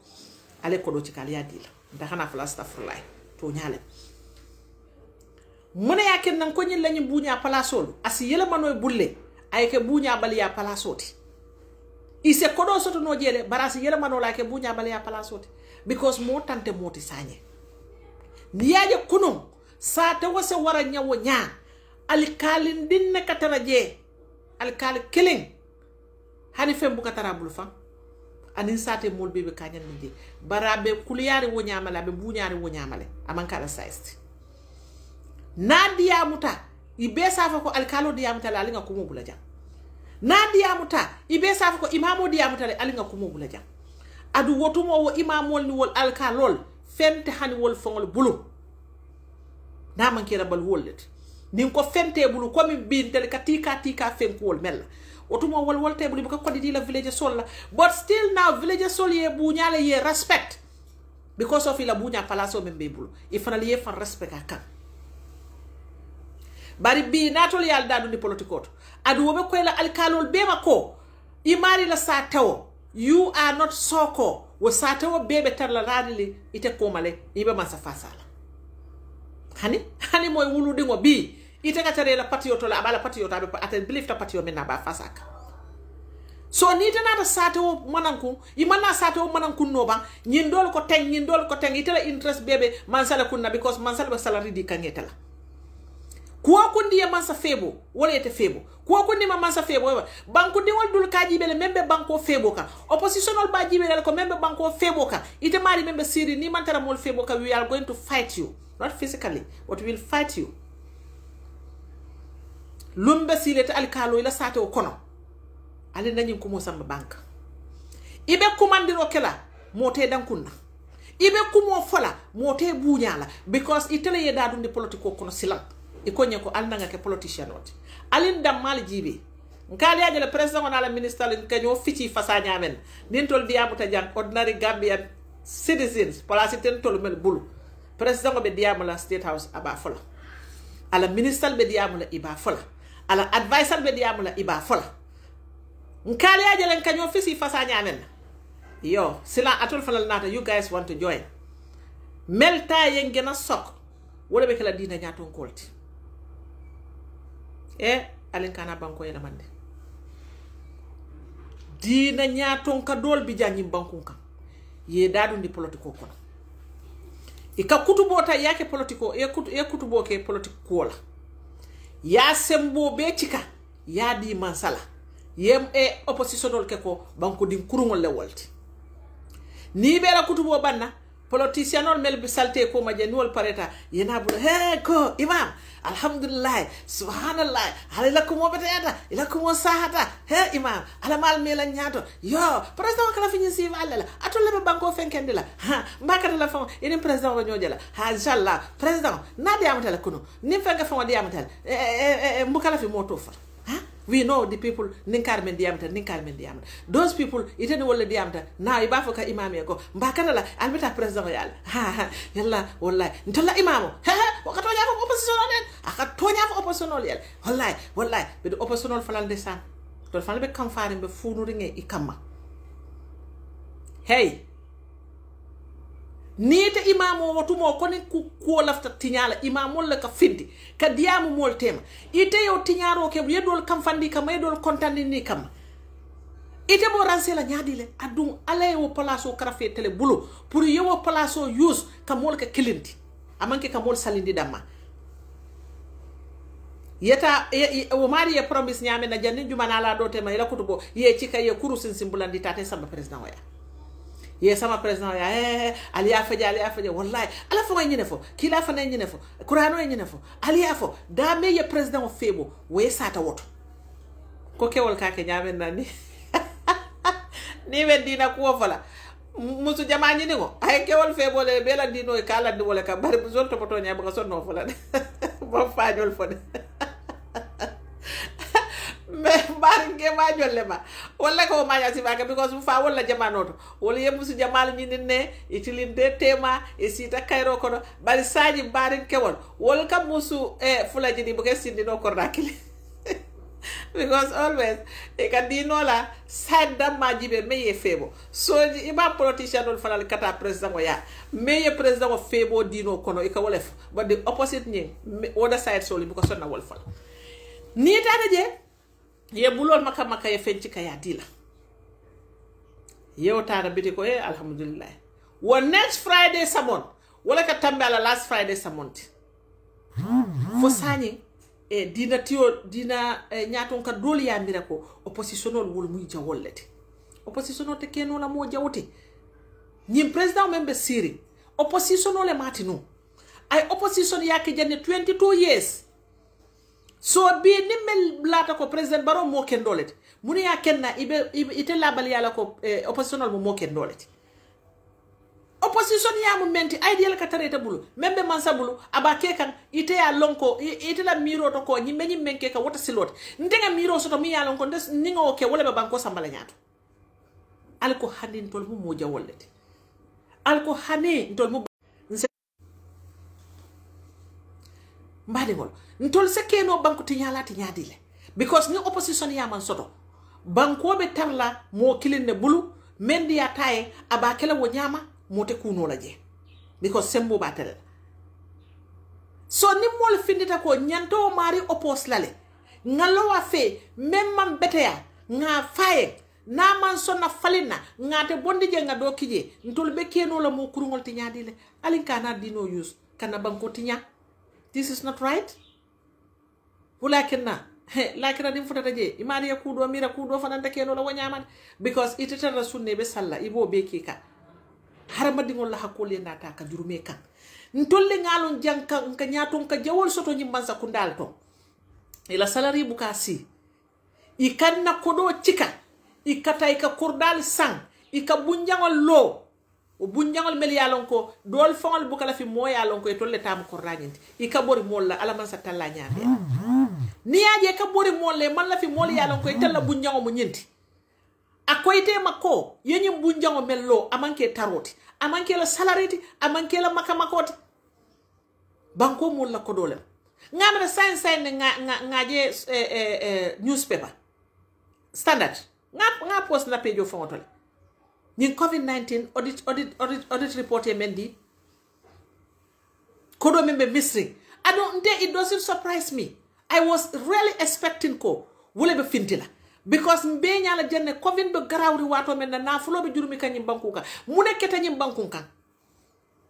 ale ko do ci kal yadila da xana fala astaghfirullah to ñale mune yaken nan ko ñi lañu buña palasol asi yele manoy bulle ay ke buña baliya palasoti ise kodo soto no jele barasi yele mano la ke buña bale ya palasoti because mo tante moti sanye niyaje kunum sa te wose wara nyawo nya alkalin dinne katara je alkal killing hani fem bu katara bul fa anin sate mol bebe kanyan ni je barabe kuliyari wo nyamala be buñari wo nyamale aman kala saist nadia muta ibe safa ko alkalo dia muta la linga ko mo bula jam na diamuta ibe safa ko imamo diamuta le alinga ko mo bula jam adu wotumo wo imamol ni wol alkalol fente hani wol fongol bulu na man kera bal wollet nin ko fente bulu ko mi bintel ka tika fenko wol mel wotumo wol wolte bulu ko kodi la village sol but still now village sol ye buñale ye respect because of ila buña palaso membe bulu ifana ye fan respect aka bari bi natol yal dadu di politikoto adu wobe ko la alkalol bema ko imari la satawo you are not soko wo satawo bebe tarla radili ite komale ibe man sa fasala hani moy wulu dingo bi ite ka tare la patioto la abala patioto abe ate believe ta patio mena ba fasaka so ni tana ta satawo mananku imana satawo mananku no ba nyindol ko teng ite la interest bebe man sala kunna because man sala salary di kangetala kuwa kundi ya mansa febo wala yete febo kuwa kundi ma mansa febo banku di wal dul kaji bele membe banko febo ka oppositional ba jibe ko membe banko febo ka ite mari membe siri ni mantara mol febo ka we are going to fight you not physically, but will fight you. Lumbe silete alikalo ila sate okono. Ali nanyi kumo samba bank. Ibe kumandiro kela mote dankunda. Ibe kumo fola mote bunyala because itele ye dadu ndi politiko kono silang. Ikonye ko alnanga ke politician oti. Alinda mali jibe. Nkali aje le president on ala minister nkanyo fiti fasanya men. Nintol diamuta jang ordinary Gambian citizens palasi tentol mel bulu. President be diamula State House aba fola. Ala minister be diamula iba fola. Ala advisor be diamula iba fola. Nkali aje le nkanyo fiti fasanya men. Yo, sila atol falal nata you guys want to join. Melta yengena sok. Wala be kala dina nyaton kolti. Alinkana banko yana mande. Dina nyaton ka dol bi janyi bankunka. Ye dadu ndi politiko kono. Ika kutubota yake politiko, ya kutubo ke politiko la. Ya sembo betika, ya di mansala. Yem oppositionol ke ko banko din kurungol le wolti. Ni bela kutubo banna, politicianol mel bi salte ko ma jenuol pareta yena bu ko imam alhamdulillah subhanallah halilakum wabatata ilakum sahata imam ala mal mela nyato yo president kala fini si walala atolle be banko fenkende la ha mbakata la fon ene president wa nyojala ha inshallah president na diamata kuno nim fenga fon diamata mbukala fi moto fa we know the people ninkar men diamata. Those people ite ne wala diamata na iba foka imam yako mbakata la albita president yalla ha yalla wallahi ntalla imamo wakato ya opposition den akatonya fa opposition yalla wallahi be opposition falal de san to falal be kam faare be funu ringe ikama hey nite imamo wotumo koni ko lafta tinyala imamo le ka findi ka diamu mol tema ite yo tinyaro ke yedol kam fandi kam yedol kontandi ni kam ite bo ransela nyaadile adun ale wo place o krafe tele bulu pour yo place o use kam mol ka kilinti amanke kam mol salindi dama yeta o mari ya promise nyame na janni jumana la do tema ila kutubo ye chika ye kurusin simbulandi tate samba president waya ye sama president ya aliya faja wallahi ala fo ngene fo kila fa ngene fo qur'ano ngene fo aliya fo da me ye president o febo we sata woto ko kewol kake nyaamen nani ni be dina ko fala musu jamaani ni ko ay kewol febo le bela dino e kala di wala ka bari zon to poto nyaa ba sonno fala bo faajol fo de me barke ma jolle ma wala ko ma yasi baka because fa wala jamanoto wala yembu su jamal ni ne itilinde tema e sita kayro kono bari saji barin kewol wala kam musu fulaji di buke sindi no kordakili because always e kadino la sadda majibe meye febo so iba politician ol fanal kata president ya meye president o febo dino kono e ka wolef but the opposite ni other side so li buko sonna wol fal ni tane je ye bulol maka ye fenci kaya dila ye otara biti ko alhamdulillah wo next Friday samon wala ka tambe ala last Friday samonti fo sani dina tio dina nyaton ka doli ya mira ko oppositionol wol muy jawollete oppositionol te keno la mo jawti nyim president membe siri oppositionol e matinu ay opposition yake janne 22 years so bi nimmel blata ko president baro mo ken dolet muni ya kenna ibe ite labal yala ko oppositional mo ken dolet opposition ya mo menti ideal ka tareta bulu membe mansa bulu aba kekan ite ya lonko ite la miro to ko nyimme menke ka wota silot ndenga miro soto mi ya lonko ndes ningo ke wala be banko sambala nyato alko handin tol mo jawollete alko hane tol mo mbade ngol ntol sekeno banko tinyala tinyadile because ni opposition ya man soto banko be tarla mo kilinde bulu mendi ya taye aba kala wo nyama mote kuno laje because sembo batel so ni mol findita ko nyanto mari oppose lale ngalo wa fe memman beteya nga faye na man sonna falina ngate bondi je nga do kije ntol be keno la mo kurungol tinyadile alinka na dino use kana banko tinya. This is not right. Wulakinna lakira dim futata je imani ya kudo mira kudo fananta keno la wanyama because itata sunne be salla ibo be kika harama dingol la hakole nata ka jurume kan ntolle ngalon janka nka nyaton ka jawol soto nyimbansa kundal to ila salary buka si ikanna kodo cika ikata ika kurdal sang ika bunjangol lo o bunjangol mel yalon ko dol fongol bukala fi mo yalon ko e tolle tam kurranyenti ika bori molla ala man sa talla nyaade ni aje ka bori molle man la fi mol yalon ko e talla bunjango mo nyenti akoyte makko yenyim bunjango mello amanke taroti amanke la salariti amanke la makamakoti banko molla ko dole ngamra sign ngaje newspaper standard nga post na page of photole ni covid-19 audit report e mendi kodo membe missing it doesn't surprise me. I was really expecting ko wole be fintila because mbe nyala jenne covid be garawri wato men na fulo be jurumi kanyim bankuka muneketa nyim bankunka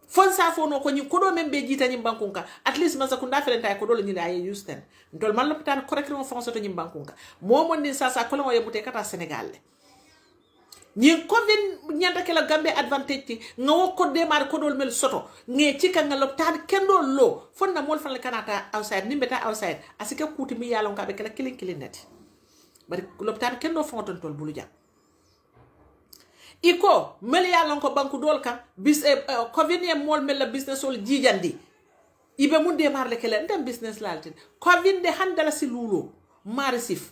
fon sa fono ko nyi kodo membe jita nyim bankunka at least man sakunda felenta ko dole nyi ay Houston ndol man lopitan correctement en France to nyim bankunka momon ni sa ko la yebute kata Senegal le nyi covid nyanda ke la gambe advantage ti ngawo ko demar ko dol mel soto nge ci ka nga lopitan kendo lo fon na mol fan le kanata outside nimbeta outside asike kuti mi yalon ka be kala kilin net bari lopitan kendo fonton tol bulu jam iko mel yalon ko banku dol kan bis covid ne mol mel la business ol jijandi ibe mun demar le kala ndam business laltin covid de handala si lulo marisif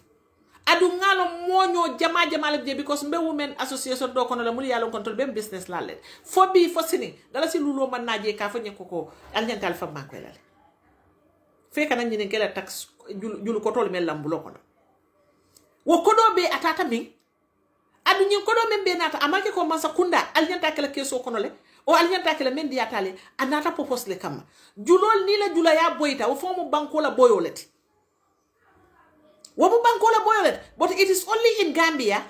adu ngalo moño jama le je because mbe women association do kono la mul yalon control be business lalet fo bi fo sini dala si lulo man naje ka fa ñeko ko al ñantal fa man ko lale fe kana ñini kala tax julu ko tol mel lambulo kono wo kodo be atata min adu ñin kodo men be nata amake ko man sa kunda al ñanta kala keso kono le o al ñanta kala men diatale anata propose le kam julol ni la jula ya boyta o fo mo banko la boyoleti wobu banko la boyolet but it is only in Gambia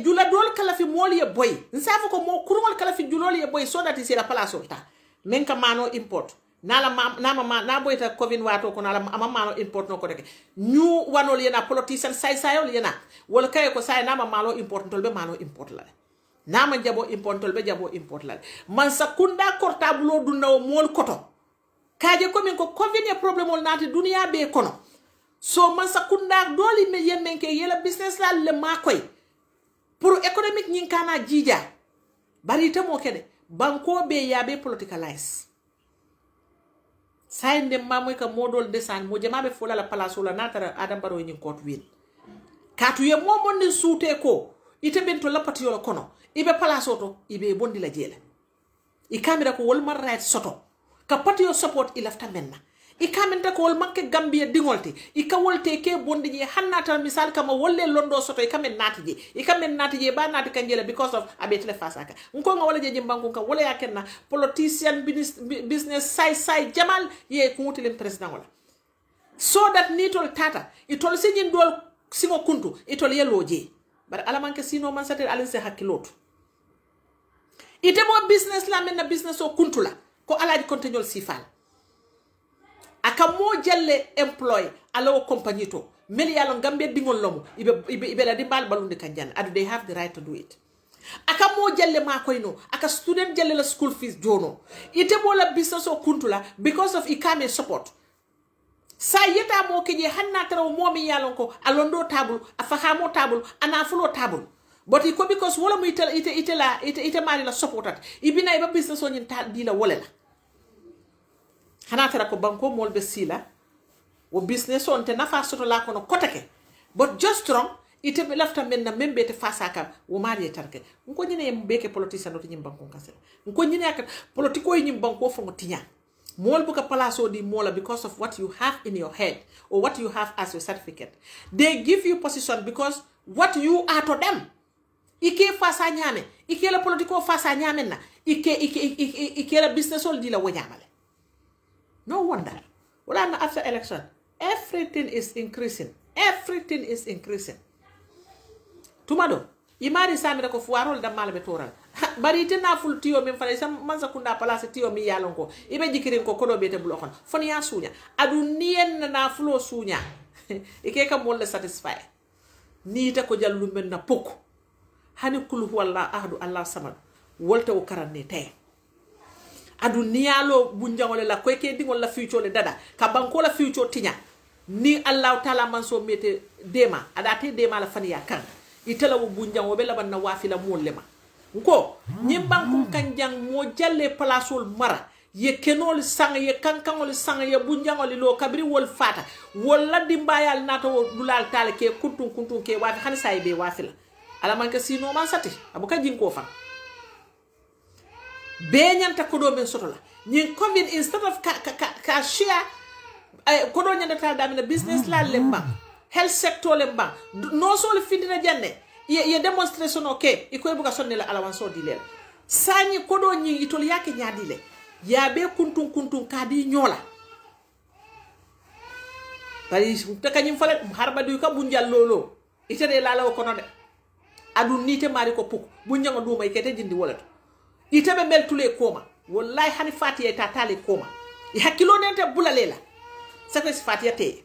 jula dol kala fi mol ye boy nsafu ko mo kurol kala fi julol ye boy so that is la place olta men ka mano import na boyta covid wato ko nala mano import no ko deke ñu wanol yena politician sayol yena wala kay ko say mano import tol be mano import la nama jabo import tol be jabo import la man sakunda portable du naw mol koto kaje ko min ko covid ye problem ol nati dunia be kono so man sakunda doli me yen men ke yela business la le makoy pour économique nyin kana jija bari tamo kede banko be yabe politicalize sayende mamoy ka modol desan mo jama be fola la place la natara adam baro nyin court win katu ye momon ni soute ko ite bento la patio kono ibe place oto ibe bondi la jela I kamera ko wol man right soto ka patio support ilafta menna I kamenta ko wol manke Gambia dingolti I ka wolte ke bondi je hannata misal kama wolle londo soto I kamen nati je ba nati kanjela because of abetle fasaka nko nga wala je jimbangu ka wala yakenna politician business sai jamal ye kunti lim president wala so that nitol tata itol sinin dol singo kuntu itol ye loje bar ala manke sino man satel alin se hakkilotu ite mo business la men na business o kuntu la ko alaji konteñol sifal aka mo jalle employ ala o compagnie to meli yalo Gambia dingol lomo ibe la di bal balunde kanjan adu they have the right to do it aka mo jalle ma koyno aka student jalle la school fees jono ite mo la business o kuntula because of ikame support sa yeta mo keje hanna tara mo mi yalo ko alondo table afahamo table ana fulo table but iko because wala mo ite mari la supportat ibina iba business o nyin ta di la wala la hanatara ko banko molbe sila wo business on te nafa soto la kono kotake but just wrong ite be lafta men na membe te fasaka wo mari tarke nko nyine mbeke politician to nyim banko kasel nko nyine ak politiko nyim banko fongo tinya mol buka palaso di mola because of what you have in your head or what you have as your certificate they give you position because what you are to them ike fasa nyame ike la politiko fasa nyame na ike la business ol di la wonyamale. No wonder. Well, after election, everything is increasing. Everything is increasing. Tumado, imari sami ko fuarol da mala betoral. Bari ite na ful tiyo min fale sam manza kunda palase tiyo mi yalon ko. Ibe jikirin ko kodo bete blokon. Foni ya sunya. Adu nien na fulo sunya. Ike ka molle satisfy. Ni ta ko jallu men na poko. Hani kul huwa Allah ahadu Allah samad. Wolta o karanne tay. adu niyalo bunjangole la ko ke dingol la future le dada ka banko la future tinya ni Allah taala man so mete dema adate dema la faniya kan itela wo bunjango be la ban na wafila mollema ko nyimbankum kanjang mo jalle placeol mara ye kenol sang ye kankangol sang ye bunjangol lo kabri wol fata wala dimbayal nato dulal tale ke kuntun ke wafi han saybe wafila ala man ka sino man sati abuka jinko fa be nyanta ko do men sotola nyin covid instead of ka share ko do nyanda ta damina business la lemba health sector lemba no so le findina janne ye demonstration okay iko buga sonne la ala wan so dilel sanyi ko do nyi itol yake nyaadile ya be kuntun kadi nyola bari taka nyim fale harba du ka bunjal lolo itede la ko no de adu nite mari ko puk bunjango duma ikete jindi wolato itebe mel tule koma wallahi hani fatiya tatale koma hakilo nente bulalela sakes fatiya te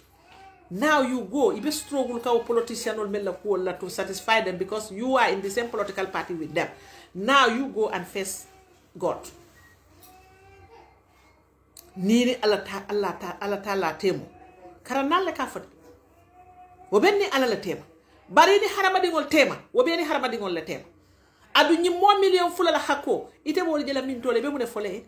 now you go ibe struggle ka politician ol mel ko la to satisfy them because you are in the same political party with them. Now you go and face God. Nini Allah ta'ala temo karanal le ka fodi wobenni ala la tema bari ni haramadi ngol tema wobeni haramadi ngol la tema adu ñi mo million fula la hakko ite mo jela min tole be mu ne fole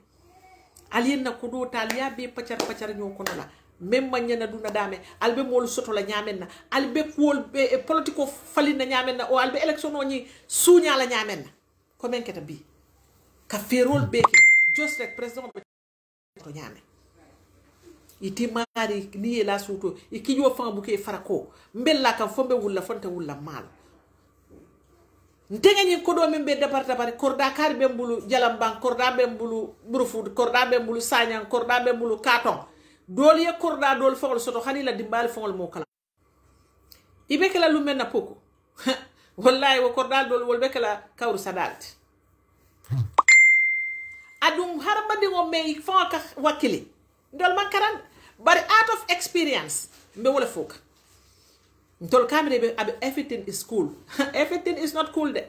alien na ko do tal ya be pacar ñoo ko la même ma ñana duna dame albe mo lu soto la ñamen na albe ko be politico fali na ñamen na o albe election o ñi suña la ñamen na ko men keta bi ka ferol be just like president to ñame iti mari ni la suto ikijo fa bu ke farako mbella kam fombe wulla fonte wulla mal ntenga ñi ko do men be département korda kar be mbulu jalambang korda be mbulu burufud korda be mbulu sañan korda be mbulu katon dol ye korda dol fongol soto xani la dimbal fongol mo kala ibe kala lu menna poko wallahi wo korda dol wol be kala kawru sadalt adum harba di ngo me fa ka wakili ndol makaran bari out of experience mbe wala foka ndol kamere be everything is cool everything is not cool de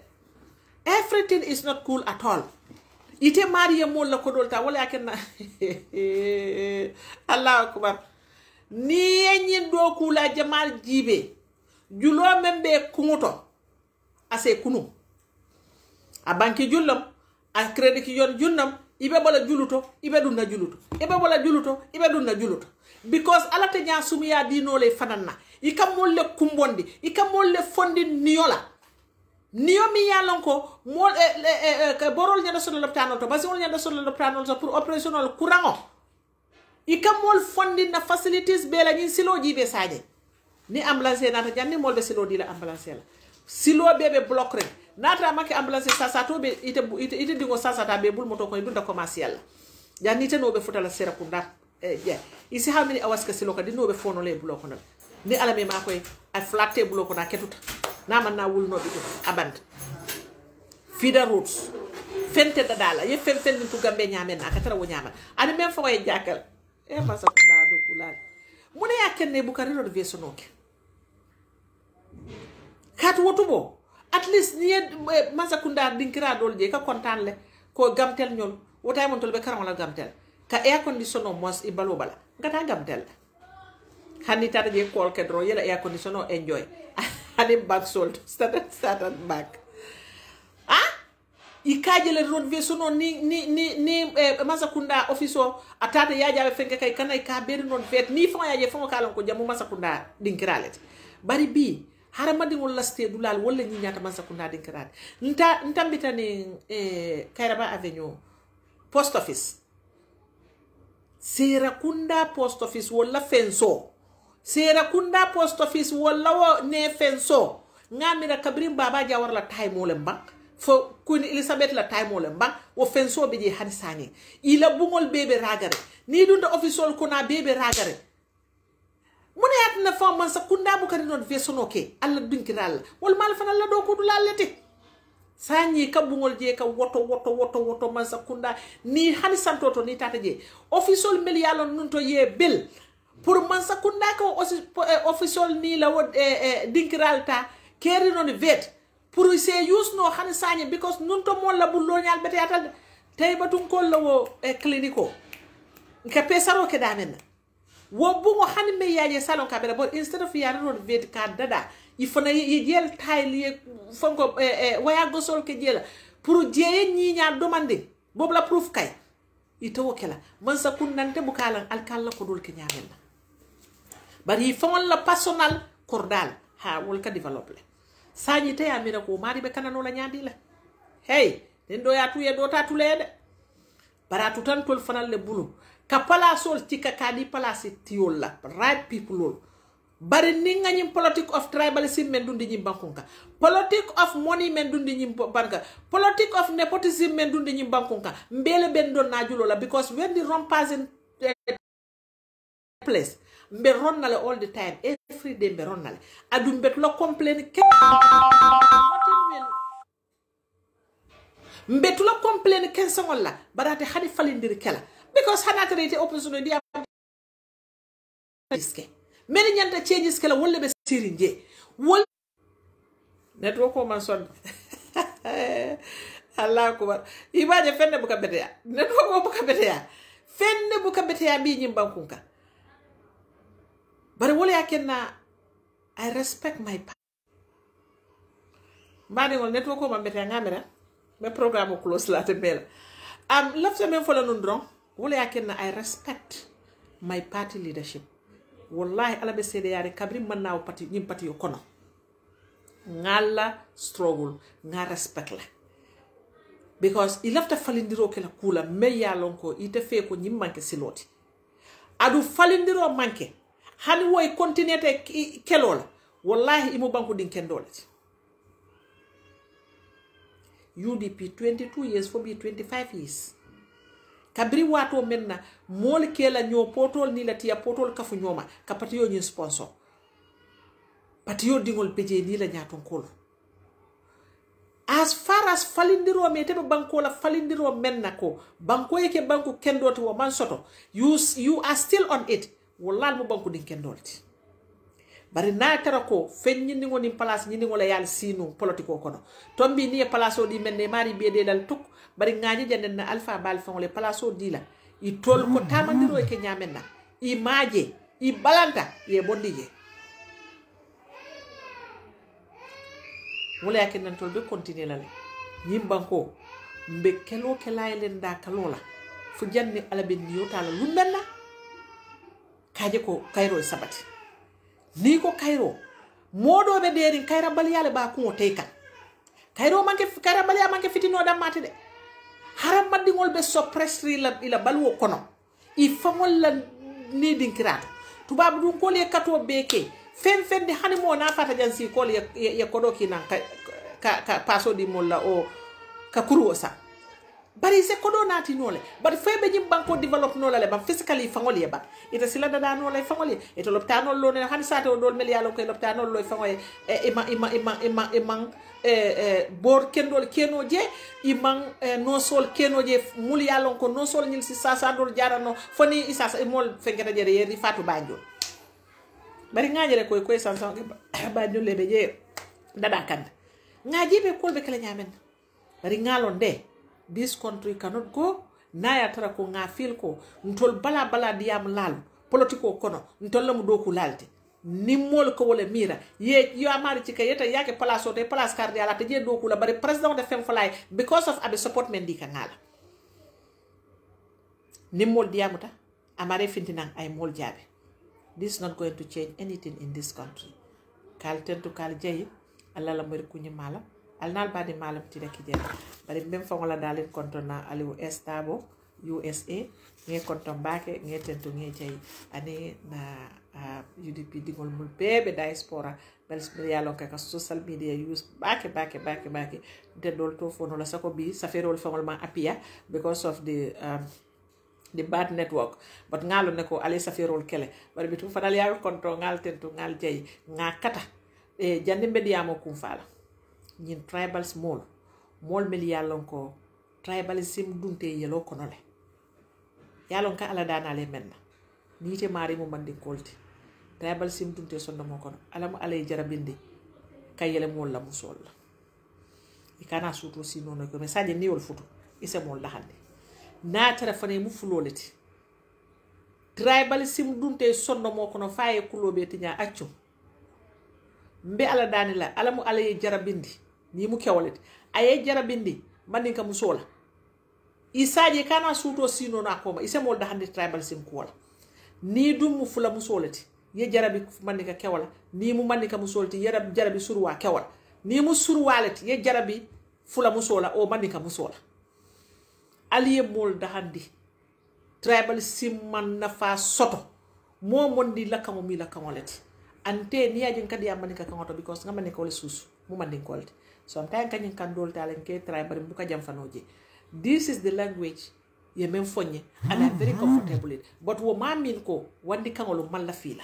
everything is not cool at all ite mariya mo la ko dolta wala yakenna Allahu akbar ni ñi do kula jamal jibe julo membe kumuto ase kunu a banki jullam a credit ki yon junnam ibe bala juluto ibe dunna juluto ibe bala juluto ibe dunna juluto because alata nya sumiya dino le fananna ikam molle kumbondi ikam molle fondi niola niomi yalon ko mol borol nya national l'hôpital to basi on nya national l'hôpital to pour opérationnel courant ikam mol fondi na facilities be la nyin silo jibe saje ni ambulance nata janni mol be silo di la ambulance la silo bebe block rek nata make ambulance sa to be ite dingo sa ta be bul moto ko dunda commercial janni te no be futala sera kunda isi how many hours ka silo ka dino be fono le block na ni alame ma koy a flatte block na ketuta na man na wul no bi aband feeder routes fente da dala ye fen tu gambe nyamen aka tara wo nyaman ani même fo way jakal e ma sa kunda do kulal mune yakene bu kari do vesonoke kat wotubo at least ni masakunda dinkira dolje ka kontan le ko gamtel ñol wotay mon tol be karam la gamtel ka air condition o mos i balo bala ngata gamtel hani tata je kol ke dro yela air condition o enjoy ani back sold started back ikaje le road vesono ni masakunda office atata yaja fenke kay kanay ka beri non fet ni fa yaje fa kalon ko jamu masakunda dinkira le bari bi haramadi ngol laste dulal wala ñi ñata man sakunda dinkarat nta mbitani Kairaba Avenue post office Serakunda post office wala fenso Serakunda post office wala wo ne fenso ngamira kabrim baba jawar la time wala bank fo kun Elizabeth la time wala bank wo fenso be je hadisani ila bungol bebe ragare ni dunda official kuna bebe ragare mune atna fa man sa kunda bu kadi non vesono ke alla dinkiral wal mal fa la do ko du lalete sanyi kabungol je ka woto man sa kunda ni hani santoto ni tata je official mel yalo nun to ye bel pour man sa kunda ko official ni la wod dinkiral ta keri non vet pour se use no hani sanyi because nun to mo la bu lo nyal bete atal tay batun ko lawo e clinico ka pesaro ke damen wo bungo hani me yaje salon ka bela but instead of ya no vet ka dada ifana yel tile fonko waya gosol ke jela pour jeye ñi ñaar demandé bobu la proof kay ito wokela man sa kunnante bukalan alkalla ko dol ke ñamen bari fon la personnel cordal ha wol ka develop le sañi tay amira ko mari be kanano la ñandi la hey den do ya tuye do ta tulede baratu tan tol fanal le bulu ka palasol ci ka kadi palasi tiol la right people bari ni nga ñim politique of tribalism men dundi ñim bankunka politique of money men dundi ñim banka politique of nepotism men dundi ñim bankunka mbele ben don najulo la because when the wrong person place mbe ronnale all the time every day mbe ronnale adum bet lo complain ke mbe tu lo complain ken sangol la barate hadi falindiri kala because hanata rete opposition dia iske many nyanta changes kala wolle be sirinje wol network ko man son Allah ko ibaje fenne buka beteya network ko buka beteya fenne buka beteya bi nyim bankunka bare wole yakenna I respect my bani wol network ko man beteya ngamira me programme close la te bela lafta men fola non dron wole yakenna I respect my party leadership wallahi ala be sede yare kabri man naw pati ñim pati yo kono ngala struggle nga respect la because il lafta falindiro ke la kula me ya lonko ite fe ko ñim manke siloti adu falindiro manke hani woy continuer te kelola wallahi imu banku din kendolati UDP 22 years for be 25 years kabri wato menna mol kela nyo potol ni latia potol kafu nyoma ka patiyo nyi sponsor patiyo dingol peje ni la nyaton kol as far as falindiro me tebe banko la falindiro menna ko banko yake banko kendoti wo man soto you are still on it wallahi mo banko din kendolti bari na tara ko fenni ni ngoni place ni ngola yal sinu politiko kono tombi ni place o di menne mari biede dal tuk bari ngaji janden na alpha bal fon le place o di la i tol ko tamandiro ke nyamenna i maaje i balanta ye bondije wala yakin nan tol be continuer la nyim banko mbe kelo kelay len da kalola fu janni ala ben yotala lu menna kaje ko kayro sabati ni ko kayro modo be derin kayra bal yale ba ko teykan kayro manke kayra bal ya manke fitino dam mati de haram maddi ngol be suppressri la ila balwo kono i famol la ni dinkirato tubab dun ko le kato beke fen de hani mo na fata jansi ko ye kodo kinan ka paso di molla o ka kuru sa bari se kodo nati nole bari febe jim banko develop nole le ba physically fangoli ba ita sila dada nole fangoli ito loptano lo ne han sate o dol mel yalo ko loptano lo fangoy imang bor kendol kenoje imang no sol kenoje mul yalo ko no sol nyil si sasa dol jarano foni isasa mol fengeta jere yeri fatu banjo bari ngajere koy sansan ba jolle be je dada kan ngaji be kolbe kala nyamen bari ngalon de this country cannot go naya tara ko nga fil ko ntol bala diam lal politiko kono ntol lamu doku lalti nimol ko wala mira ye yo amari ci kayeta yake place o te place cardiala te je doku la bari president de fem fly because of abi support men di kanala nimol diamuta amare fintinan ay mol jabe this is not going to change anything in this country kal tentu kal jayi alla la mer kunyi mala alnal badi malam ti rek jere bari même fa wala dalen kontona aliou estabo USA nge konton bake nge tentu nge jay ani na UDP digol mul bebe diaspora bel yalo ka social media use bake de dol to fono la sako bi saferol fangol ma apia because of the bad network but ngalo ne ko ale saferol kele bari bitu fadal ya konto ngal tentu ngal jay ngakata jande mbediamo kum fala ñin tribal small mel yalon ko tribalism dunte yelo kono le yalon ka ala dana le menna ni te mari mo mandi kolti tribalism dunte sonno mo kono ala mo alay jarabindi kayele mo la musol ikana suto sino no ko message ni wol futu ise mo la hande natara fane mu fuloleti tribalism dunte sonno mo kono faye kulobe tinya accu mbe ala dani la ala mu ala ye jarabindi ni mu kewaleti aye jarabindi mandinka musola isaje kana suto sino na koma ise mol da hande tribalism ko wala ni dum mu fula musolati ye jarabi mandinka kewala ni mu mandinka musolati yarab jarabi surwa kewala ni mu surwalati ye jarabi fula musola o mandinka musola aliye mol da handi tribalism man nafa soto mo mondi lakamo mi lakamo leti ante ni ajin kadi amanika kangoto because ngamane ko le susu mu mandin kolti so am tan kanyin kan dol talen ke tribal bu ka jam fanoje. This is the language ye men fonye and I'm very comfortable with, but wo ma min ko wandi kangolo man la fila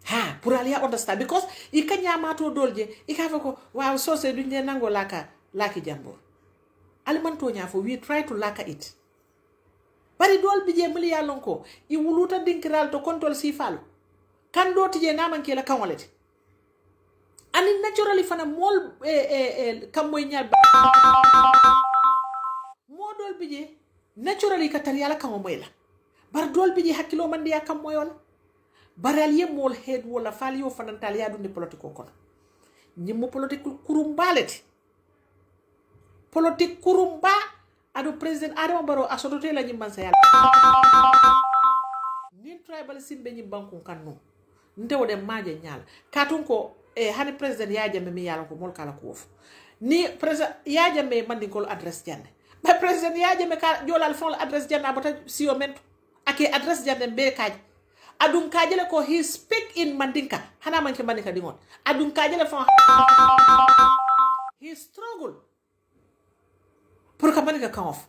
ha pour aller understand because I kanya ma to dolje I ka fa ko waaw so se duñe nango laki jambor alimanto nya fo we try to laka it bari dol bije mili ya lonko I wuluta dinkiral to control sifalu kan do tije naman ke la kanwalete ani naturally fana mol kam moy ñal mo dol bije naturally ka tar yalla kam moy la bar dol bije hakilo man ya kam moyol baral ye mol head wala fal yo fana tal ya dunde politiko kono ñim politique kurum baleti politique kurum ba ado president Adama Barrow asotote la ñimban sa yalla nin tribal simbe ñim banku kanno ndewo de maaje ñal katun ko hani president Yajame mi yalla ko mol kala ko wof ni president Yajame mandi ko adresse janne ba president Yajame ka jolal fon adresse janne abata siyo mento ake adresse janne be kaaj adun kaajele ko he speak in mandinka hana manke mandinka dingon adun kaajele fon he struggle pour ka mandinka kan off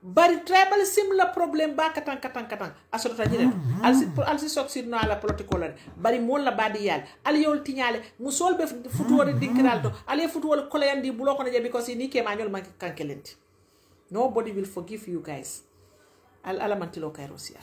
bari tribalism la problème ba katan asota ñine alsi soxir no ala protocole bari mol la badi yal al yol tiñale musol be futuwore dinkiral to ale futuwole kolayandi bulo ko je because ni ke mañol manki kankelenti nobody will forgive you guys al alamantilo kairosia